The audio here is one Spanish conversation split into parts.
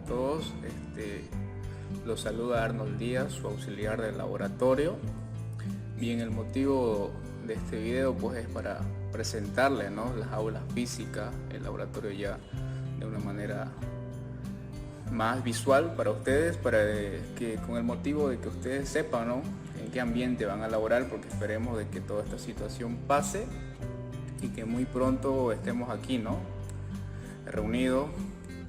todos. Los saluda Arnold Díaz, su auxiliar del laboratorio. Bien, el motivo de este video pues es para presentarles, ¿no?, las aulas físicas, el laboratorio ya de una manera más visual para ustedes, para que con el motivo de que ustedes sepan, ¿no?, en qué ambiente van a laborar, porque esperemos de que toda esta situación pase y que muy pronto estemos aquí, ¿no?, reunidos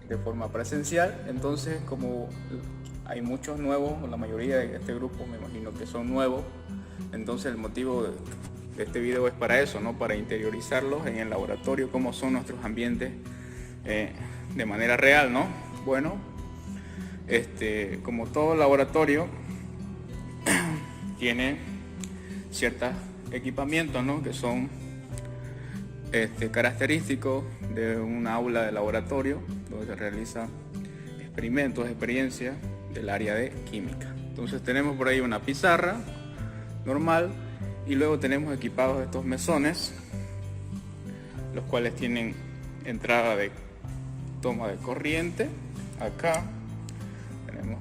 de forma presencial. Entonces, como hay muchos nuevos, la mayoría de este grupo me imagino que son nuevos, entonces el motivo de este video es para eso, ¿no?, para interiorizarlos en el laboratorio, cómo son nuestros ambientes de manera real, ¿no? Bueno, como todo laboratorio tiene ciertos equipamientos, ¿no?, que son característicos de un aula de laboratorio donde se realizan experimentos, experiencias del área de química. Entonces tenemos por ahí una pizarra normal y luego tenemos equipados estos mesones, los cuales tienen entrada de toma de corriente. Acá tenemos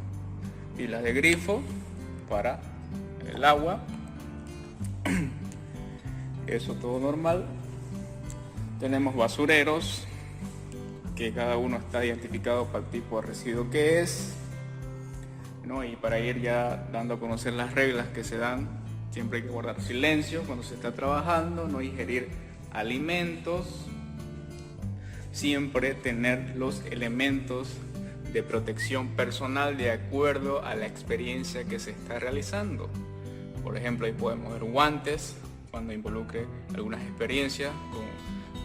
pilas de grifo para el agua, eso todo normal. Tenemos basureros que cada uno está identificado para el tipo de residuo que es, ¿no? Y para ir ya dando a conocer las reglas que se dan, siempre hay que guardar silencio cuando se está trabajando, no ingerir alimentos, siempre tener los elementos de protección personal de acuerdo a la experiencia que se está realizando. Por ejemplo, ahí podemos ver guantes cuando involucre algunas experiencias,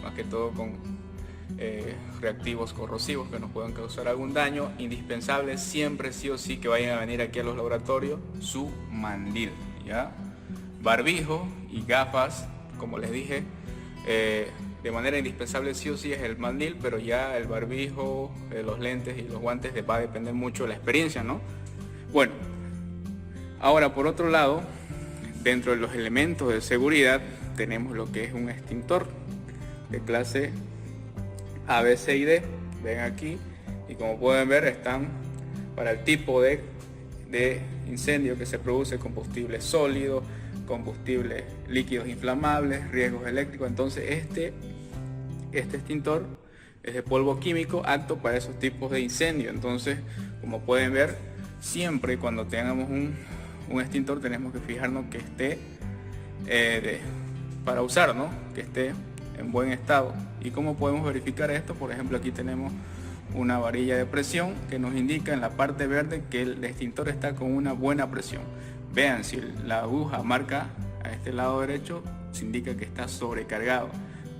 más que todo con reactivos corrosivos que nos puedan causar algún daño. Indispensable siempre, sí o sí, que vayan a venir aquí a los laboratorios, su mandil, ¿ya? Barbijo y gafas, como les dije, de manera indispensable sí o sí es el mandil, pero ya el barbijo, los lentes y los guantes va a depender mucho de la experiencia, ¿no? Bueno, ahora por otro lado, dentro de los elementos de seguridad tenemos lo que es un extintor de clase A, B, C y D. Ven aquí, y como pueden ver están para el tipo de incendio que se produce: combustible sólido, combustibles líquidos inflamables, riesgos eléctricos. Entonces este extintor es de polvo químico, apto para esos tipos de incendio. Entonces, como pueden ver, siempre cuando tengamos un extintor tenemos que fijarnos que esté para usar, ¿no?, que esté en buen estado. ¿Y cómo podemos verificar esto? Por ejemplo, aquí tenemos una varilla de presión que nos indica en la parte verde que el extintor está con una buena presión. Vean, si la aguja marca a este lado derecho, se indica que está sobrecargado.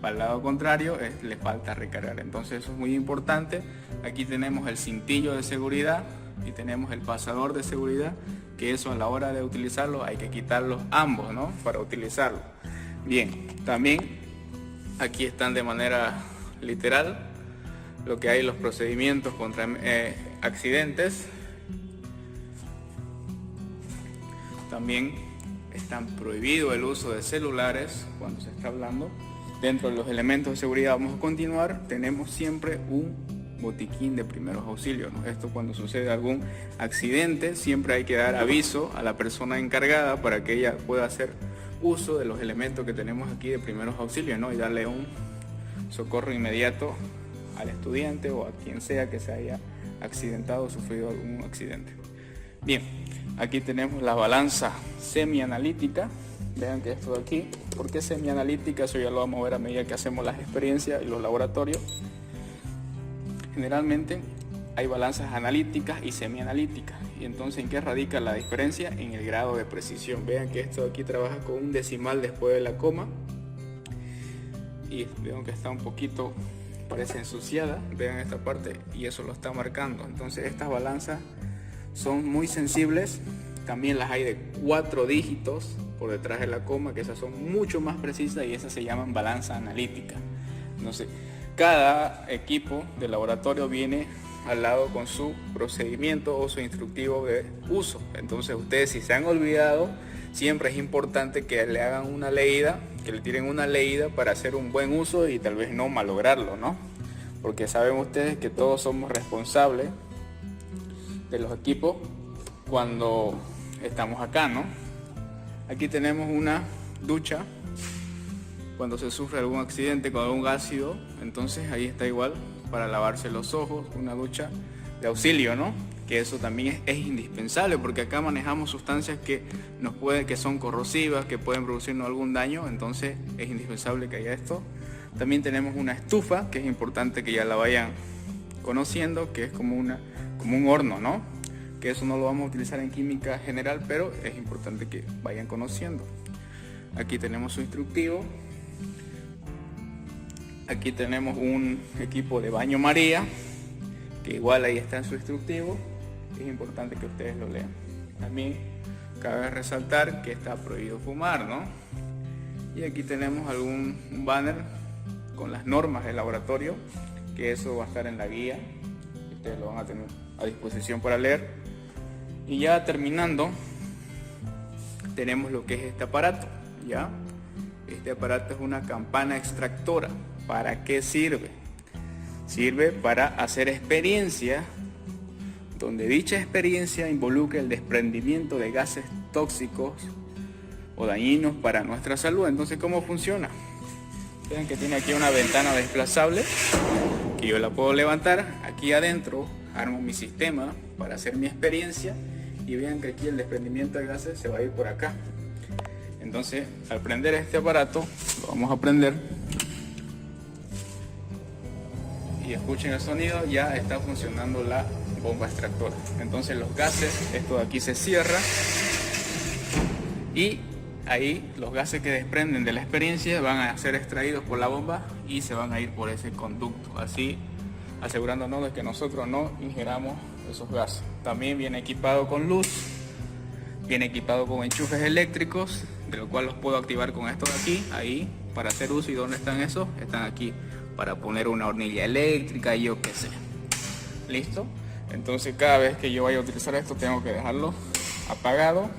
Para el lado contrario, le falta recargar. Entonces eso es muy importante. Aquí tenemos el cintillo de seguridad y tenemos el pasador de seguridad, que eso a la hora de utilizarlo hay que quitarlos ambos, ¿no?, para utilizarlo. Bien, también aquí están de manera literal lo que hay, los procedimientos contra accidentes. También están prohibido el uso de celulares cuando se está hablando. Dentro de los elementos de seguridad, vamos a continuar, tenemos siempre un botiquín de primeros auxilios, ¿no? Esto cuando sucede algún accidente, siempre hay que dar aviso a la persona encargada para que ella pueda hacer uso de los elementos que tenemos aquí de primeros auxilios, ¿no?, y darle un socorro inmediato al estudiante o a quien sea que se haya accidentado o sufrido algún accidente. Bien, aquí tenemos la balanza semianalítica. Vean que esto de aquí, ¿por qué semianalítica? Eso ya lo vamos a ver a medida que hacemos las experiencias y los laboratorios. Generalmente hay balanzas analíticas y semianalíticas. Y entonces, ¿en qué radica la diferencia? En el grado de precisión. Vean que esto de aquí trabaja con un decimal después de la coma. Y vean que está un poquito, parece ensuciada. Vean esta parte y eso lo está marcando. Entonces estas balanzas son muy sensibles. También las hay de 4 dígitos por detrás de la coma, que esas son mucho más precisas y esas se llaman balanza analítica. Entonces, cada equipo de laboratorio viene al lado con su procedimiento o su instructivo de uso. Entonces, ustedes, si se han olvidado, siempre es importante que le hagan una leída, que le tiren una leída para hacer un buen uso y tal vez no malograrlo, ¿no? Porque saben ustedes que todos somos responsables de los equipos cuando estamos acá, ¿no? Aquí tenemos una ducha cuando se sufre algún accidente con algún ácido, entonces ahí está igual para lavarse los ojos, una ducha de auxilio, ¿no? Que eso también es indispensable, porque acá manejamos sustancias que son corrosivas, que pueden producirnos algún daño, entonces es indispensable que haya esto. También tenemos una estufa, que es importante que ya la vayan conociendo, que es como un horno, ¿no? Que eso no lo vamos a utilizar en química general, pero es importante que vayan conociendo. Aquí tenemos su instructivo. Aquí tenemos un equipo de baño María, que igual ahí está en su instructivo. Es importante que ustedes lo lean. También cabe resaltar que está prohibido fumar, ¿no? Y aquí tenemos un banner con las normas del laboratorio, que eso va a estar en la guía. Ustedes lo van a tener a disposición para leer. Y ya terminando, tenemos lo que es este aparato, ¿ya? Este aparato es una campana extractora. ¿Para qué sirve? Sirve para hacer experiencia, donde dicha experiencia involucra el desprendimiento de gases tóxicos o dañinos para nuestra salud. Entonces, ¿cómo funciona? Vean que tiene aquí una ventana desplazable, que yo la puedo levantar. Aquí adentro armo mi sistema para hacer mi experiencia y vean que aquí el desprendimiento de gases se va a ir por acá. Entonces, al prender este aparato, lo vamos a prender y escuchen el sonido, ya está funcionando la bomba extractora. Entonces los gases, esto de aquí se cierra y ahí los gases que desprenden de la experiencia van a ser extraídos por la bomba y se van a ir por ese conducto, así asegurándonos de que nosotros no ingeramos esos gases. También viene equipado con luz, viene equipado con enchufes eléctricos, de lo cual los puedo activar con esto de aquí, ahí, para hacer uso. ¿Y dónde están esos? Están aquí, para poner una hornilla eléctrica y yo qué sé. ¿Listo? Entonces cada vez que yo vaya a utilizar esto tengo que dejarlo apagado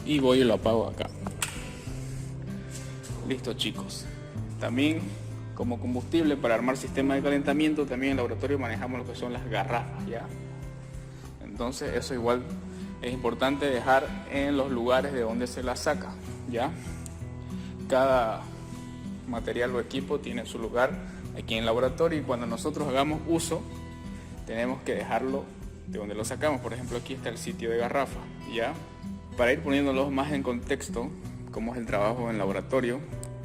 y voy y lo apago acá. Listo, chicos. También como combustible para armar sistema de calentamiento, también en el laboratorio manejamos lo que son las garrafas, ¿ya? Entonces eso igual es importante dejar en los lugares de donde se la saca, ¿ya? Cada material o equipo tiene su lugar aquí en el laboratorio y cuando nosotros hagamos uso tenemos que dejarlo de donde lo sacamos. Por ejemplo, aquí está el sitio de garrafa, ¿ya? Para ir poniéndolos más en contexto, cómo es el trabajo en laboratorio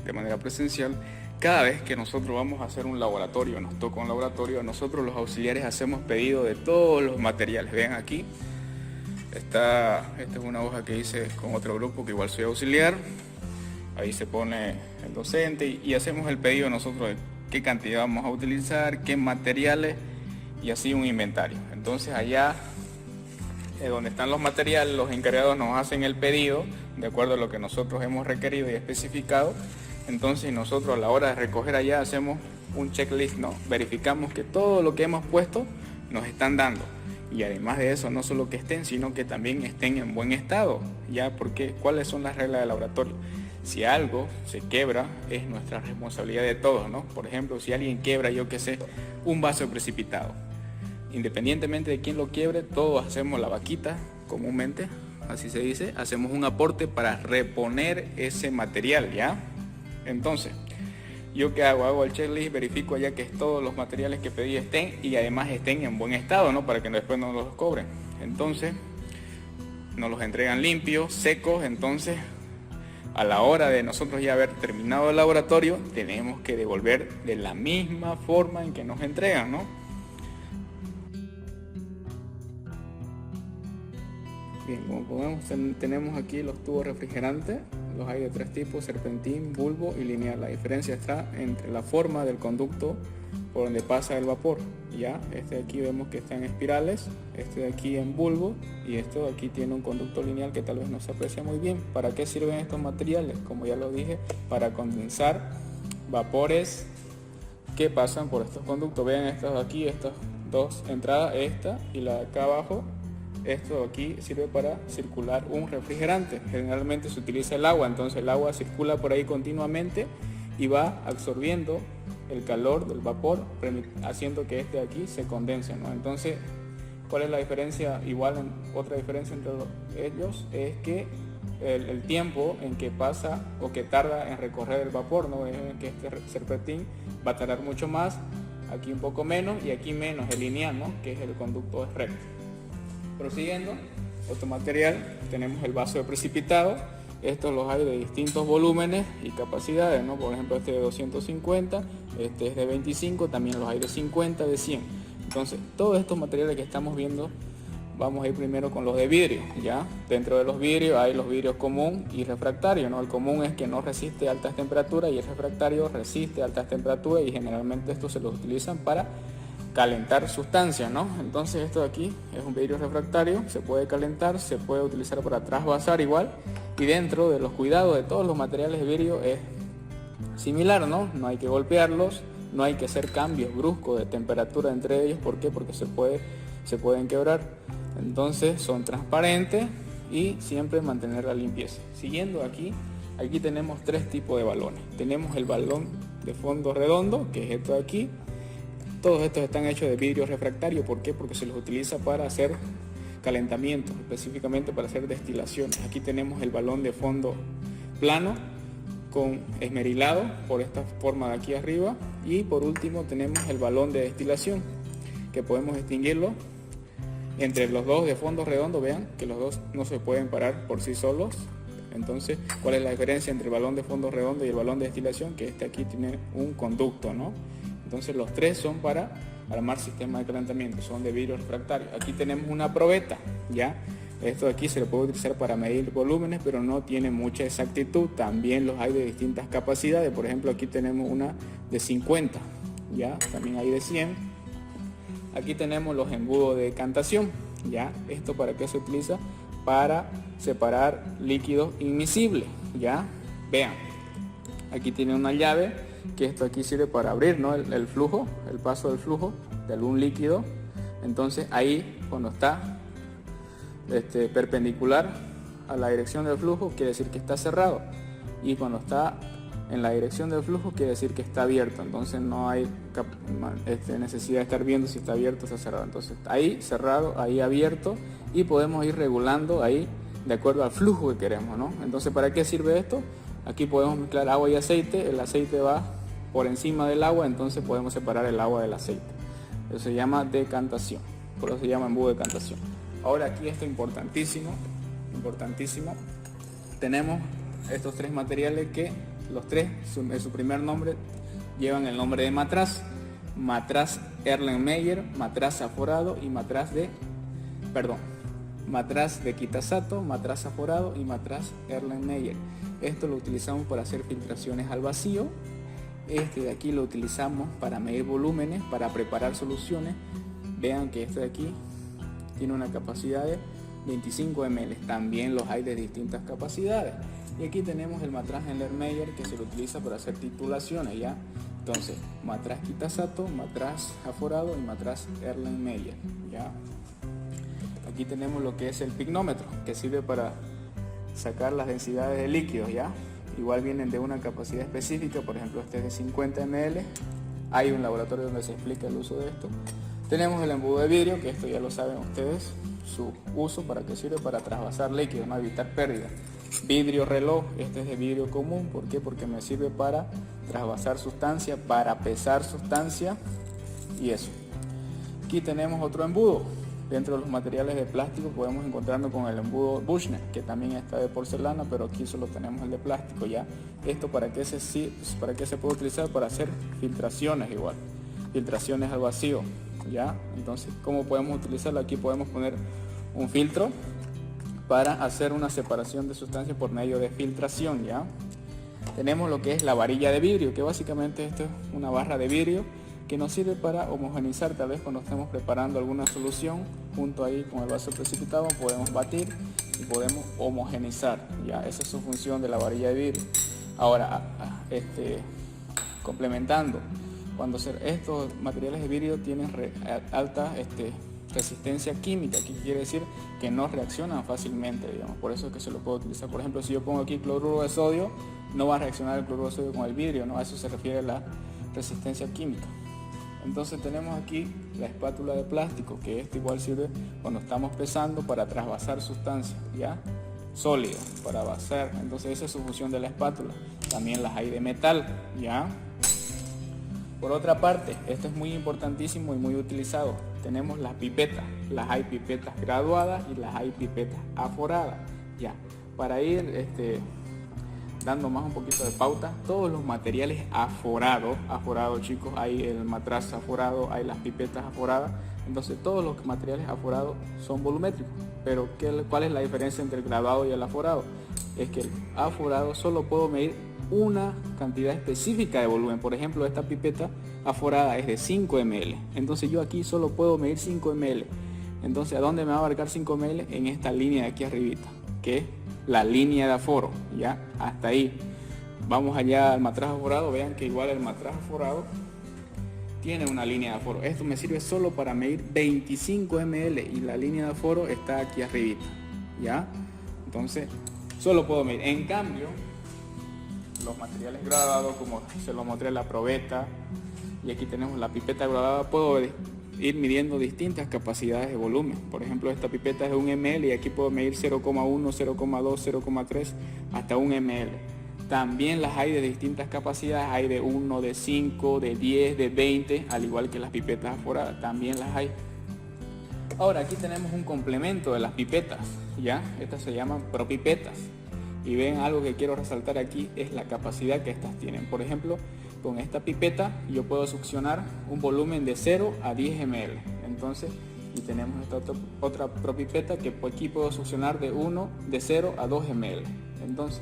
de manera presencial, cada vez que nosotros vamos a hacer un laboratorio, nos toca un laboratorio, nosotros los auxiliares hacemos pedido de todos los materiales. Vean aquí, esta es una hoja que hice con otro grupo que igual soy auxiliar. Ahí se pone el docente y hacemos el pedido nosotros de qué cantidad vamos a utilizar, qué materiales y así un inventario. Entonces allá donde están los materiales, los encargados nos hacen el pedido de acuerdo a lo que nosotros hemos requerido y especificado. Entonces nosotros a la hora de recoger allá hacemos un checklist, ¿no? Verificamos que todo lo que hemos puesto nos están dando. Y además de eso, no solo que estén, sino que también estén en buen estado, ¿ya? Porque ¿cuáles son las reglas del laboratorio? Si algo se quebra, es nuestra responsabilidad de todos, ¿no? Por ejemplo, si alguien quiebra, yo qué sé, un vaso precipitado. Independientemente de quién lo quiebre, todos hacemos la vaquita, comúnmente, así se dice, hacemos un aporte para reponer ese material, ¿ya? Entonces, ¿yo qué hago? Hago el checklist, verifico allá que todos los materiales que pedí estén y además estén en buen estado, ¿no? Para que después no los cobren. Entonces, nos los entregan limpios, secos. Entonces, a la hora de nosotros ya haber terminado el laboratorio, tenemos que devolver de la misma forma en que nos entregan, ¿no? Bien, como podemos, tenemos aquí los tubos refrigerantes. Los hay de tres tipos: serpentín, bulbo y lineal. La diferencia está entre la forma del conducto por donde pasa el vapor, ¿ya? Este de aquí vemos que está en espirales, este de aquí en bulbo y esto de aquí tiene un conducto lineal que tal vez no se aprecia muy bien. ¿Para qué sirven estos materiales? Como ya lo dije, para condensar vapores que pasan por estos conductos. Vean estos de aquí, estas dos entradas, esta y la de acá abajo. Esto de aquí sirve para circular un refrigerante. Generalmente se utiliza el agua, entonces el agua circula por ahí continuamente y va absorbiendo el calor del vapor, haciendo que este de aquí se condense, ¿no? Entonces ¿Cuál es la diferencia? Otra diferencia entre ellos es que el tiempo en que pasa o que tarda en recorrer el vapor, ¿no? En que este serpentín va a tardar mucho más, aquí un poco menos y aquí menos, el lineal, ¿no? Que es el conducto recto. Prosiguiendo, otro material, tenemos el vaso de precipitado. Estos los hay de distintos volúmenes y capacidades, ¿no? Por ejemplo, este de 250, este es de 25, también los hay de 50, de 100. Entonces, todos estos materiales que estamos viendo, vamos a ir primero con los de vidrio, ¿ya? Dentro de los vidrios hay los vidrios común y refractario, ¿no? El común es que no resiste altas temperaturas y el refractario resiste altas temperaturas, y generalmente estos se los utilizan para calentar sustancias, ¿no? Entonces esto de aquí es un vidrio refractario, se puede calentar, se puede utilizar para trasvasar igual, y dentro de los cuidados de todos los materiales de vidrio es similar, ¿no? No hay que golpearlos, no hay que hacer cambios bruscos de temperatura entre ellos. ¿Por qué? Porque se pueden quebrar. Entonces son transparentes y siempre mantener la limpieza. Siguiendo aquí tenemos tres tipos de balones. Tenemos el balón de fondo redondo, que es esto de aquí. Todos estos están hechos de vidrio refractario. ¿Por qué? Porque se los utiliza para hacer calentamiento, específicamente para hacer destilaciones. Aquí tenemos el balón de fondo plano con esmerilado por esta forma de aquí arriba, y por último tenemos el balón de destilación, que podemos distinguirlo entre los dos de fondo redondo. Vean que los dos no se pueden parar por sí solos. Entonces, ¿cuál es la diferencia entre el balón de fondo redondo y el balón de destilación? Que este aquí tiene un conducto, ¿no? Entonces los tres son para armar sistemas de calentamiento, son de vidrio refractario. Aquí tenemos una probeta, ¿ya? Esto de aquí se lo puede utilizar para medir volúmenes, pero no tiene mucha exactitud. También los hay de distintas capacidades. Por ejemplo, aquí tenemos una de 50, ¿ya? También hay de 100. Aquí tenemos los embudos de decantación, ¿ya? ¿Esto para qué se utiliza? Para separar líquidos inmiscibles, ¿ya? Vean, aquí tiene una llave, que esto aquí sirve para abrir, ¿no? el flujo, el paso del flujo de algún líquido. Entonces ahí, cuando está perpendicular a la dirección del flujo, quiere decir que está cerrado, y cuando está en la dirección del flujo quiere decir que está abierto. Entonces no hay necesidad de estar viendo si está abierto o está cerrado. Entonces ahí cerrado, ahí abierto, y podemos ir regulando ahí de acuerdo al flujo que queremos, ¿no? Entonces, ¿para qué sirve esto? Aquí podemos mezclar agua y aceite. El aceite va por encima del agua, entonces podemos separar el agua del aceite. Eso se llama decantación, por eso se llama embudo de decantación. Ahora aquí esto importantísimo, tenemos estos tres materiales que los tres en su primer nombre llevan el nombre de matraz. Matraz Erlenmeyer, matraz aforado y matraz de Kitasato, matraz aforado y matraz Erlenmeyer. Esto lo utilizamos para hacer filtraciones al vacío. Este de aquí lo utilizamos para medir volúmenes, para preparar soluciones. Vean que este de aquí tiene una capacidad de 25 ml. También los hay de distintas capacidades. Y aquí tenemos el matraz Erlenmeyer, que se lo utiliza para hacer titulaciones, ¿ya? Entonces, matraz Kitasato, matraz aforado y matraz Erlenmeyer, ¿ya? Aquí tenemos lo que es el pignómetro, que sirve para sacar las densidades de líquidos, ¿ya? Igual vienen de una capacidad específica. Por ejemplo, este es de 50 ml. Hay un laboratorio donde se explica el uso de esto. Tenemos el embudo de vidrio, que esto ya lo saben ustedes, su uso, para que sirve para trasvasar líquidos, no evitar pérdidas. Vidrio reloj, este es de vidrio común. ¿Por qué? Porque me sirve para trasvasar sustancia, para pesar sustancia y eso. Aquí tenemos otro embudo. Dentro de los materiales de plástico podemos encontrarnos con el embudo Buchner, que también está de porcelana, pero aquí solo tenemos el de plástico, ¿ya? ¿Esto para qué se puede utilizar? Para hacer filtraciones igual, filtraciones al vacío, ¿ya? Entonces, ¿cómo podemos utilizarlo? Aquí podemos poner un filtro para hacer una separación de sustancias por medio de filtración, ¿ya? Tenemos lo que es la varilla de vidrio, que básicamente esto es una barra de vidrio que nos sirve para homogeneizar. Tal vez cuando estemos preparando alguna solución, junto ahí con el vaso precipitado podemos batir y podemos homogeneizar, ya esa es su función de la varilla de vidrio. Ahora, complementando, cuando estos materiales de vidrio tienen alta resistencia química, que quiere decir que no reaccionan fácilmente, digamos. Por eso es que se lo puedo utilizar. Por ejemplo, si yo pongo aquí cloruro de sodio, no va a reaccionar el cloruro de sodio con el vidrio, ¿no? A eso se refiere la resistencia química. Entonces tenemos aquí la espátula de plástico, que esto igual sirve cuando estamos pesando para trasvasar sustancias, ¿ya? Sólidas, para basar. Entonces esa es su función de la espátula. También las hay de metal, ¿ya? Por otra parte, esto es muy importantísimo y muy utilizado. Tenemos las pipetas. Las hay pipetas graduadas y las hay pipetas aforadas, ¿ya? Para ir dando más un poquito de pauta, todos los materiales aforados chicos, hay el matraz aforado, hay las pipetas aforadas, entonces todos los materiales aforados son volumétricos. Pero ¿cuál es la diferencia entre el graduado y el aforado? Es que el aforado solo puedo medir una cantidad específica de volumen. Por ejemplo, esta pipeta aforada es de 5 ml, entonces yo aquí solo puedo medir 5 ml. Entonces, ¿a dónde me va a abarcar 5 ml? En esta línea de aquí arribita, que es la línea de aforo, ya, hasta ahí. Vamos allá al matraz aforado, vean que igual el matraz aforado tiene una línea de aforo. Esto me sirve solo para medir 25 ml y la línea de aforo está aquí arribita, ya. Entonces, solo puedo medir. En cambio, los materiales graduados, como se lo mostré, la probeta, y aquí tenemos la pipeta graduada, puedo ir midiendo distintas capacidades de volumen. Por ejemplo, esta pipeta es de 1 ml y aquí puedo medir 0,1, 0,2, 0,3 hasta 1 ml. También las hay de distintas capacidades, hay de 1, de 5, de 10, de 20, al igual que las pipetas aforadas, también las hay. Ahora aquí tenemos un complemento de las pipetas, ¿ya? Estas se llaman propipetas. Y ven, algo que quiero resaltar aquí es la capacidad que estas tienen. Por ejemplo, con esta pipeta yo puedo succionar un volumen de 0 a 10 ml. Entonces, y tenemos esta otra propipeta que aquí puedo succionar de 0 a 2 ml. Entonces,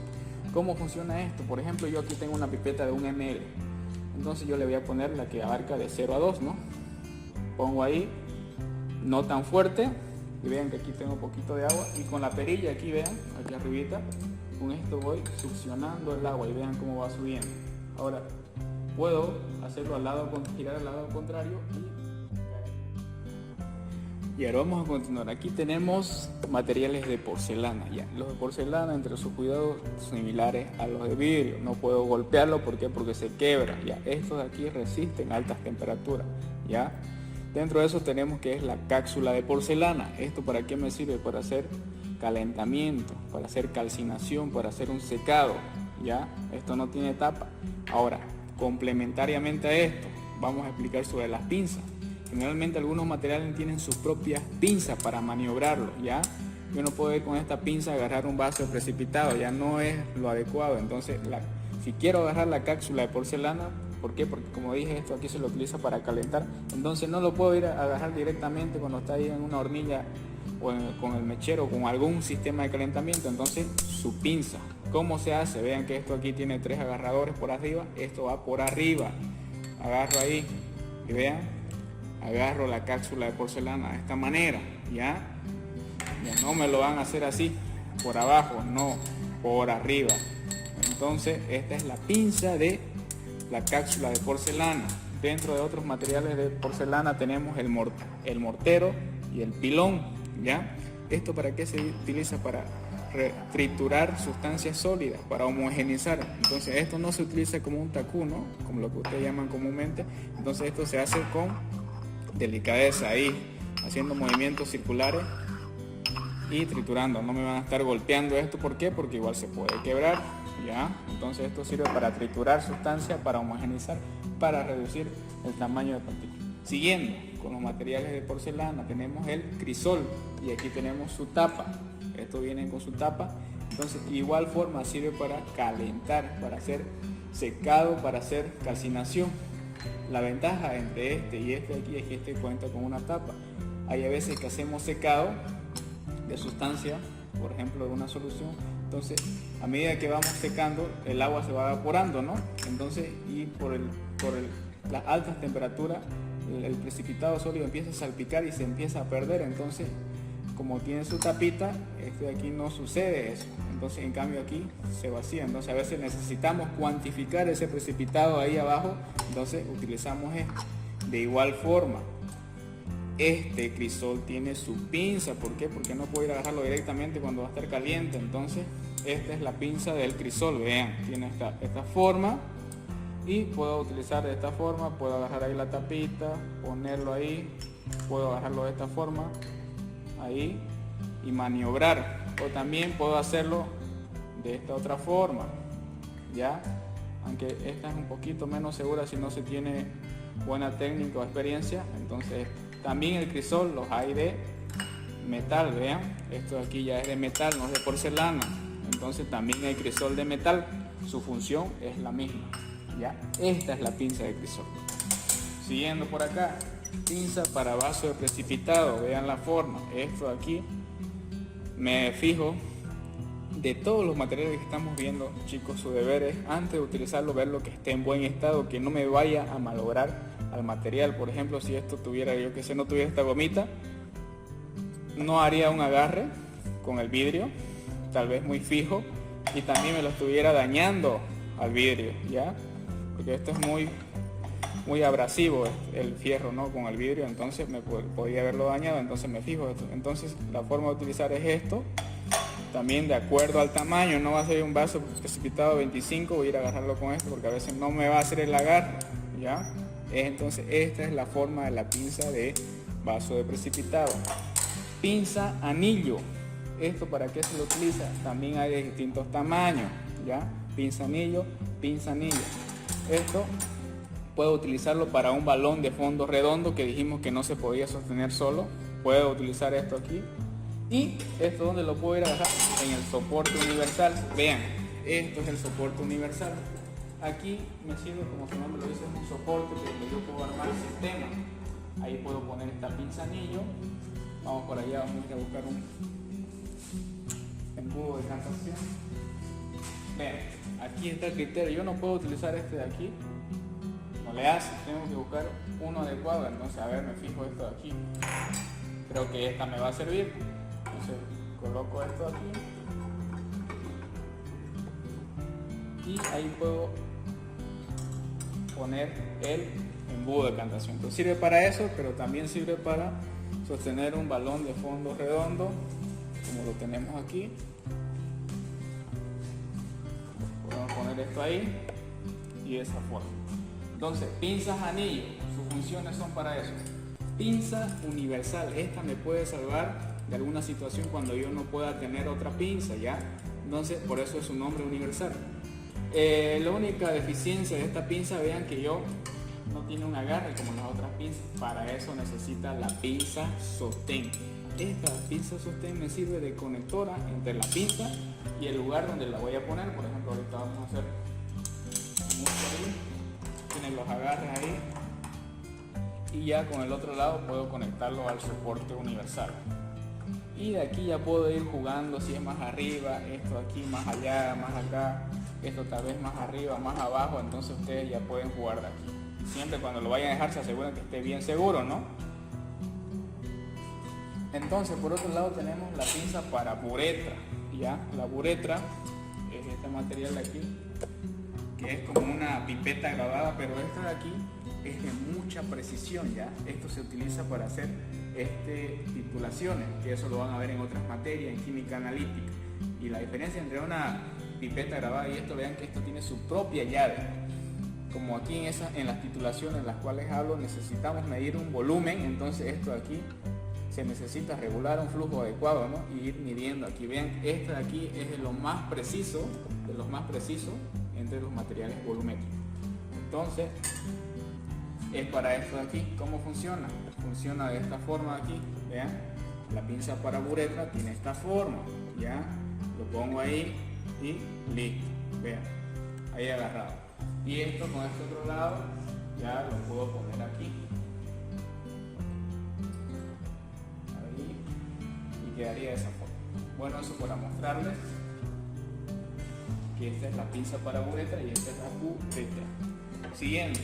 ¿cómo funciona esto? Por ejemplo, yo aquí tengo una pipeta de 1 ml. Entonces yo le voy a poner la que abarca de 0 a 2, ¿no? Pongo ahí, no tan fuerte, y vean que aquí tengo un poquito de agua, y con la perilla aquí, vean, aquí arribita, con esto voy succionando el agua y vean cómo va subiendo. Ahora puedo hacerlo girar al lado contrario y ahora vamos a continuar. Aquí tenemos materiales de porcelana, ya. Los de porcelana, entre sus cuidados, similares a los de vidrio. No puedo golpearlo, ¿por qué? Porque se quebra, ya. Estos de aquí resisten altas temperaturas, ya. Dentro de eso tenemos que es la cápsula de porcelana. ¿Esto para qué me sirve? Para hacer calentamiento, para hacer calcinación, para hacer un secado, ¿ya? Esto no tiene tapa. Ahora, complementariamente a esto, vamos a explicar sobre las pinzas. Generalmente algunos materiales tienen sus propias pinzas para maniobrarlo, ¿ya? Yo no puedo ir con esta pinza a agarrar un vaso precipitado, ya no es lo adecuado. Entonces, si quiero agarrar la cápsula de porcelana, ¿por qué? Porque como dije, esto aquí se lo utiliza para calentar. Entonces no lo puedo ir a agarrar directamente cuando está ahí en una hornilla o con el mechero, con algún sistema de calentamiento. Entonces su pinza, ¿cómo se hace? Vean que esto aquí tiene 3 agarradores por arriba, esto va por arriba. Agarro ahí y vean, agarro la cápsula de porcelana de esta manera, ya no me lo van a hacer así por abajo, no, por arriba. Entonces esta es la pinza de la cápsula de porcelana. Dentro de otros materiales de porcelana tenemos el mortero y el pilón, ¿ya? ¿Esto para qué se utiliza? Para triturar sustancias sólidas, para homogeneizar. Entonces esto no se utiliza como un tacú, ¿no? Como lo que ustedes llaman comúnmente. Entonces esto se hace con delicadeza ahí, haciendo movimientos circulares y triturando. No me van a estar golpeando esto, ¿por qué? Porque igual se puede quebrar, ¿ya? Entonces esto sirve para triturar sustancias, para homogeneizar, para reducir el tamaño de partículas. Siguiendo con los materiales de porcelana, tenemos el crisol y aquí tenemos su tapa. Esto viene con su tapa. Entonces, de igual forma sirve para calentar, para hacer secado, para hacer calcinación. La ventaja entre este y este de aquí es que este cuenta con una tapa. Hay a veces que hacemos secado de sustancia, por ejemplo de una solución. Entonces, a medida que vamos secando, el agua se va evaporando, ¿no? Entonces, y por las altas temperaturas, el precipitado sólido empieza a salpicar y se empieza a perder. Entonces, como tiene su tapita, de aquí no sucede eso. Entonces, en cambio aquí se vacía. Entonces, a veces necesitamos cuantificar ese precipitado ahí abajo. Entonces, utilizamos esto. De igual forma, este crisol tiene su pinza. ¿Por qué? Porque no puedo ir a agarrarlo directamente cuando va a estar caliente. Entonces, esta es la pinza del crisol. Vean, tiene esta forma. y puedo utilizar de esta forma. Puedo agarrar ahí la tapita, ponerlo ahí, puedo agarrarlo de esta forma ahí y maniobrar, o también puedo hacerlo de esta otra forma, ya, aunque esta es un poquito menos segura si no se tiene buena técnica o experiencia. Entonces también el crisol los hay de metal, vean, esto de aquí ya es de metal, no es de porcelana. Entonces también hay crisol de metal, su función es la misma, ya. Esta es la pinza de crisol. Siguiendo por acá, pinza para vaso de precipitado, vean la forma. Esto de aquí, me fijo de todos los materiales que estamos viendo, chicos, su deber es antes de utilizarlo ver lo que esté en buen estado, que no me vaya a malograr al material. Por ejemplo, si esto tuviera, yo que sé, no tuviera esta gomita, no haría un agarre con el vidrio, tal vez muy fijo, y también me lo estuviera dañando al vidrio, ya, porque esto es muy abrasivo el fierro, ¿no?, con el vidrio, entonces me podría haberlo dañado. Entonces me fijo esto. Entonces la forma de utilizar es esto, también de acuerdo al tamaño. No va a ser un vaso precipitado 25, voy a ir a agarrarlo con esto porque a veces no me va a hacer el agarre, ya. Entonces esta es la forma de la pinza de vaso de precipitado. Pinza anillo, ¿esto para qué se lo utiliza? También hay de distintos tamaños, ya. Pinza anillo, pinza anillo. Esto puedo utilizarlo para un balón de fondo redondo que dijimos que no se podía sostener solo. Puedo utilizar esto aquí, y esto donde lo puedo ir a agarrar, en el soporte universal. Vean, esto es el soporte universal. Aquí me sirve, como su nombre lo dice, es un soporte donde yo puedo armar el sistema. Ahí puedo poner esta pinza anillo. Vamos por allá, vamos a ir a buscar un embudo de cantación. Vean, aquí está el criterio. Yo no puedo utilizar este de aquí, no le hace, tengo que buscar uno adecuado. Entonces, a ver, me fijo esto de aquí, creo que esta me va a servir. Entonces coloco esto aquí y ahí puedo poner el embudo de cantación. Entonces sirve para eso, pero también sirve para sostener un balón de fondo redondo, como lo tenemos aquí. Podemos poner esto ahí y de esa forma. Entonces, pinzas anillo, sus funciones son para eso. Pinza universal, esta me puede salvar de alguna situación cuando yo no pueda tener otra pinza, ¿ya? Entonces, por eso es su nombre universal. La única deficiencia de esta pinza, vean que no tiene un agarre como las otras pinzas. Para eso necesita la pinza sostén. Esta pinza sostén me sirve de conectora entre la pinza y el lugar donde la voy a poner. Por ejemplo, ahorita vamos a hacer mucho ahí. Tienen los agarres ahí. Y ya con el otro lado puedo conectarlo al soporte universal. Y de aquí ya puedo ir jugando, si es más arriba, esto aquí más allá, más acá, esto tal vez más arriba, más abajo. Entonces ustedes ya pueden jugar de aquí. Siempre cuando lo vayan a dejar se aseguren que esté bien seguro, ¿no? Entonces, por otro lado tenemos la pinza para buretra, ¿ya? La buretra es este material de aquí, que es como una pipeta grabada, pero esta de aquí es de mucha precisión, ¿ya? Esto se utiliza para hacer titulaciones, que eso lo van a ver en otras materias, en química analítica. Y la diferencia entre una pipeta grabada y esto, vean que esto tiene su propia llave. Como aquí en las titulaciones en las cuales hablo, necesitamos medir un volumen, entonces esto de aquí se necesita regular un flujo adecuado, ¿no? Y ir midiendo aquí. Vean, esta de aquí es de los más precisos entre los materiales volumétricos. Entonces, es para esto de aquí. ¿Cómo funciona? Funciona de esta forma aquí, vean, la pinza para buretra tiene esta forma, ya, lo pongo ahí y listo, vean, ahí agarrado. Y esto con este otro lado ya lo puedo poner aquí, ahí, y quedaría de esa forma. Bueno, eso para mostrarles que esta es la pinza para buretra y esta es la buretra. Siguiente,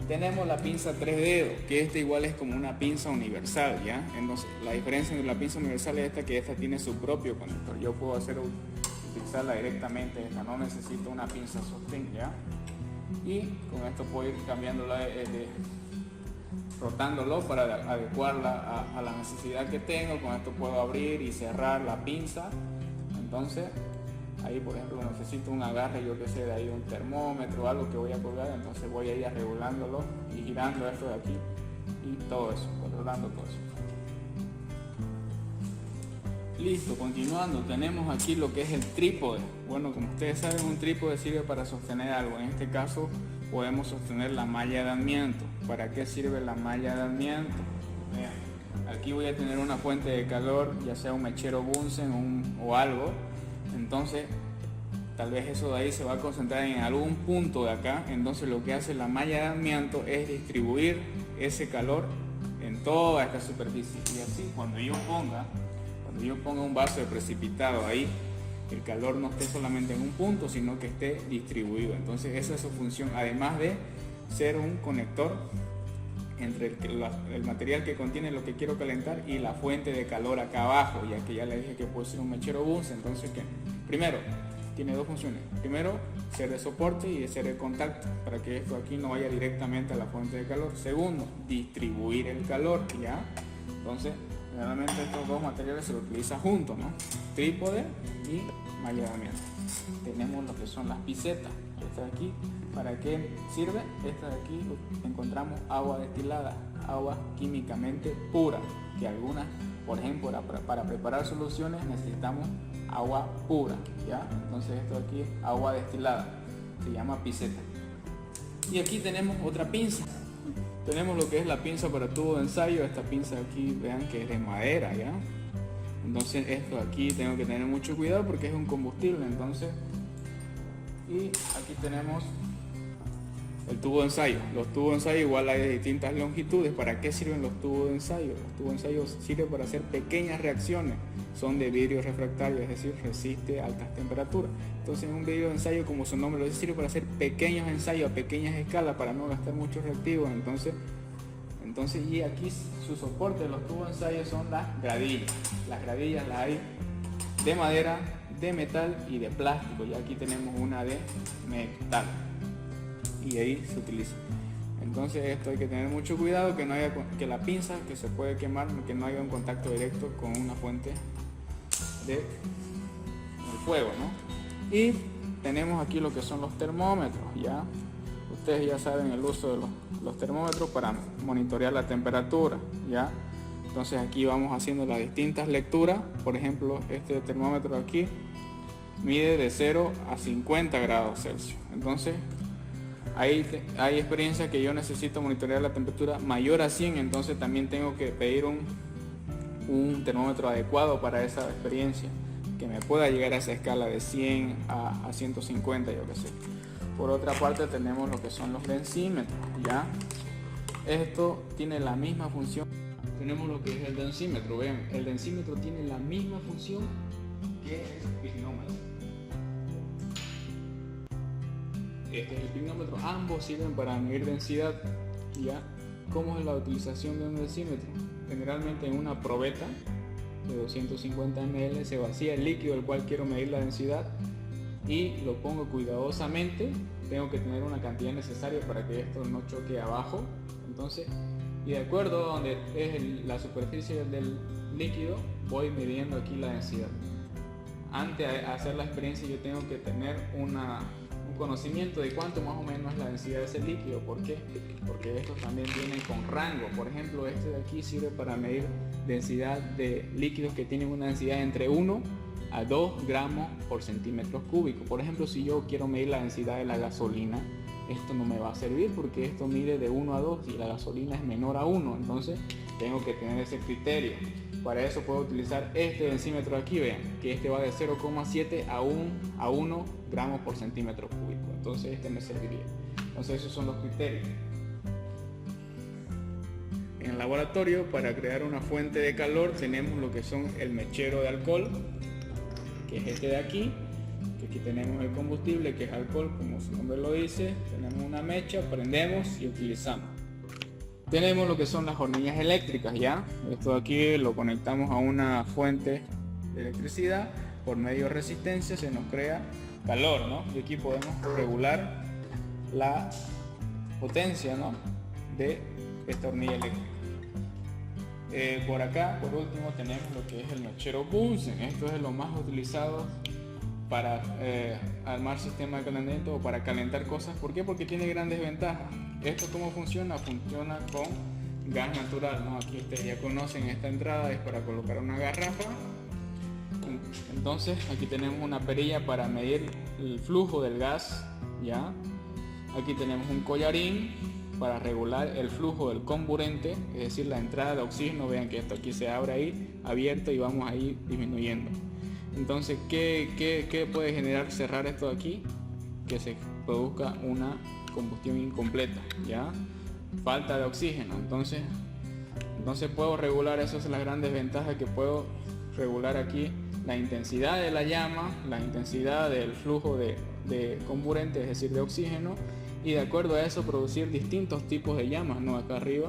tenemos la pinza 3 dedos, que esta igual es como una pinza universal, ¿ya? Entonces, la diferencia entre la pinza universal es esta, que esta tiene su propio conector. Yo puedo utilizarla directamente, esta no necesito una pinza sostén, ¿ya? Y con esto puedo ir cambiándola, rotándolo para adecuarla a la necesidad que tengo. Con esto puedo abrir y cerrar la pinza. Entonces, ahí por ejemplo necesito un agarre, yo que sé, de ahí un termómetro o algo que voy a colgar, entonces voy a ir regulándolo y girando esto de aquí y todo eso, controlando todo eso. Listo, continuando, tenemos aquí lo que es el trípode. Bueno, como ustedes saben, un trípode sirve para sostener algo. En este caso podemos sostener la malla de amianto. ¿Para qué sirve la malla de amianto? Vean, aquí voy a tener una fuente de calor, ya sea un mechero Bunsen o algo. Entonces tal vez eso de ahí se va a concentrar en algún punto de acá. Entonces lo que hace la malla de amianto es distribuir ese calor en toda esta superficie. Y así cuando yo ponga un vaso de precipitado ahí, el calor no esté solamente en un punto, sino que esté distribuido. Entonces esa es su función, además de ser un conector entre el material que contiene lo que quiero calentar y la fuente de calor acá abajo, ya que ya le dije que puede ser un mechero Bunsen. Entonces, que primero tiene dos funciones: primero, ser de soporte y de ser de contacto, para que esto aquí no vaya directamente a la fuente de calor. Segundo, distribuir el calor, ¿ya? Entonces generalmente estos dos materiales se los utiliza juntos, ¿no? Trípode y malla de amianto. Tenemos lo que son las picetas. Esta de aquí, ¿para qué sirve? Esta de aquí encontramos agua destilada, agua químicamente pura, que algunas, por ejemplo, para preparar soluciones necesitamos agua pura, ¿ya? Entonces esto de aquí es agua destilada, se llama piceta. Y aquí tenemos otra pinza. Tenemos lo que es la pinza para tubo de ensayo. Esta pinza aquí, vean que es de madera, ¿ya? Entonces esto aquí tengo que tener mucho cuidado porque es un combustible. Entonces, y aquí tenemos el tubo de ensayo. Los tubos de ensayo igual hay de distintas longitudes. ¿Para qué sirven los tubos de ensayo? Los tubos de ensayo sirven para hacer pequeñas reacciones. Son de vidrio refractario, es decir, resiste altas temperaturas. Entonces un vidrio de ensayo, como su nombre lo dice, sirve para hacer pequeños ensayos a pequeñas escalas para no gastar muchos reactivos. Entonces y aquí su soporte de los tubos de ensayo son las gradillas. Las gradillas las hay de madera, de metal y de plástico. Y aquí tenemos una de metal. Y ahí se utiliza. Entonces esto hay que tener mucho cuidado, que la pinza que se puede quemar, que no haya un contacto directo con una fuente de fuego, ¿no? Y tenemos aquí lo que son los termómetros, ¿ya? Ustedes ya saben el uso de los termómetros para monitorear la temperatura, ¿ya? Entonces aquí vamos haciendo las distintas lecturas. Por ejemplo, este termómetro aquí mide de 0 a 50 grados Celsius. Entonces hay experiencias que yo necesito monitorear la temperatura mayor a 100, entonces también tengo que pedir un termómetro adecuado para esa experiencia, que me pueda llegar a esa escala de 100 a 150, yo que sé. Por otra parte tenemos lo que son los densímetros, ¿ya? Esto tiene la misma función. Tenemos lo que es el densímetro. Vean, el densímetro tiene la misma función que el pignómetro. Este es el pignómetro. Ambos sirven para medir densidad, ¿ya? ¿Cómo es la utilización de un densímetro? Generalmente en una probeta de 250 ml se vacía el líquido del cual quiero medir la densidad y lo pongo cuidadosamente. Tengo que tener una cantidad necesaria para que esto no choque abajo. Entonces, y de acuerdo a donde es la superficie del líquido, voy midiendo aquí la densidad. Antes de hacer la experiencia yo tengo que tener un conocimiento de cuánto más o menos es la densidad de ese líquido. ¿Por qué? Porque estos también vienen con rango. Por ejemplo, este de aquí sirve para medir densidad de líquidos que tienen una densidad entre 1 a 2 gramos por centímetro cúbico. Por ejemplo, si yo quiero medir la densidad de la gasolina, esto no me va a servir porque esto mide de 1 a 2 y la gasolina es menor a 1. Entonces tengo que tener ese criterio. Para eso puedo utilizar este densímetro aquí, vean, que este va de 0,7 a 1 gramos por centímetro cúbico. Entonces este me serviría. Entonces esos son los criterios. En el laboratorio, para crear una fuente de calor, tenemos lo que son el mechero de alcohol, que es este de aquí. Que aquí tenemos el combustible, que es alcohol, como su nombre lo dice. Tenemos una mecha, prendemos y utilizamos. Tenemos lo que son las hornillas eléctricas, ¿ya? Esto de aquí lo conectamos a una fuente de electricidad. Por medio de resistencia se nos crea calor, ¿no? Y aquí podemos regular la potencia, ¿no?, de esta hornilla eléctrica. Por acá, por último, tenemos lo que es el mechero Bunsen. Esto es lo más utilizado para armar sistema de calentamiento o para calentar cosas. ¿Por qué? Porque tiene grandes ventajas. ¿Esto cómo funciona? Funciona con gas natural, ¿no? Aquí ustedes ya conocen esta entrada, es para colocar una garrafa. Entonces aquí tenemos una perilla para medir el flujo del gas, ¿ya? Aquí tenemos un collarín para regular el flujo del comburente, es decir, la entrada de oxígeno. Vean que esto aquí se abre ahí, abierto, y vamos ahí disminuyendo. Entonces, ¿qué puede generar cerrar esto de aquí? Que se produzca una combustión incompleta, ¿ya? Falta de oxígeno. Entonces puedo regular, esas son las grandes ventajas, que puedo regular aquí la intensidad de la llama, la intensidad del flujo de comburente, es decir, de oxígeno, y de acuerdo a eso producir distintos tipos de llamas, ¿no? Acá arriba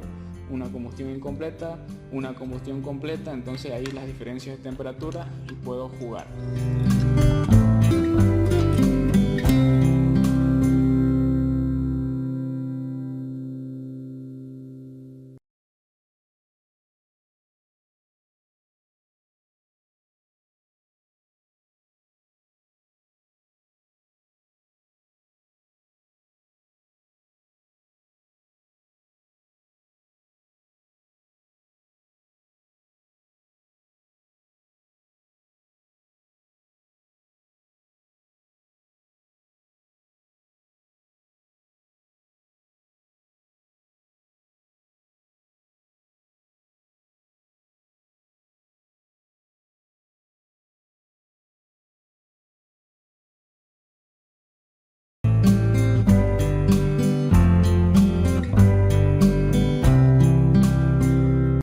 una combustión incompleta, una combustión completa. Entonces ahí las diferencias de temperatura y puedo jugar.